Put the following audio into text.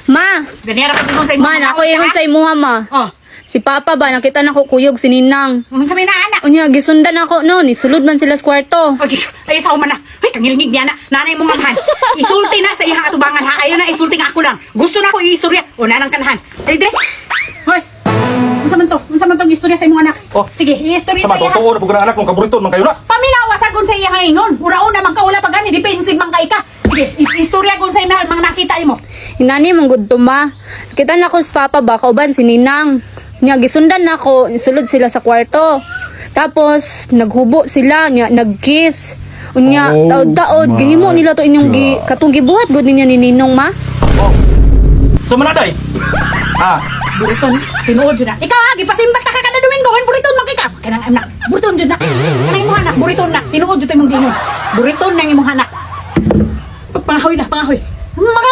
Ma, Ganyan ako dito sa imo. ma, ako ingon sa imuha, ma. Oh, Si Papa ba, nakita na ko kuyog si Ninang. unsa may naa anak? Unya, gisundan ako no, nisulod man sila sa kwarto. Ay, sa man na. Ay, kangilingig niya na. Nanay mong amahan. Isulti na sa iyang atubangan ha. Ayaw na isulti nga ako lang. Gusto na ako i-istorya. O, nanang kanahan. Ay, dire. Hoy. Unsa man to? Unsa man tong istorya sa imong anak? Oh. Sige, i-istorya Tama, sa iya. totoo na po anak kong kaburiton man kayo na. Paminawa sa kun sa iya ingon. Ura-una man ka wala pa gani defensive man kay ka. Sige, istorya kun sa mga nakita imo. Hinani mong gudto, ma. Nakita na ko si Papa ba, kauban si Ninang. Nya, gisundan na ako, nisulod sila sa kwarto. Tapos, naghubo sila, nya, nagkiss. Unya, Oh taod-taod, my gihimo nila to inyong God. katong gibuhat gud ninyo ni Ninong, ma. Oh. So manaday. Buriton, tinuod jud na. Ikaw ha, gipasimbat ta ka kada Domingo, wen buriton man kay ka. Kanang anak, buriton jud na. Kanang imong anak, buriton na. Tinuod jud imong dingon. Buriton nang imong anak. Pangahoy na, pangahoy. Mga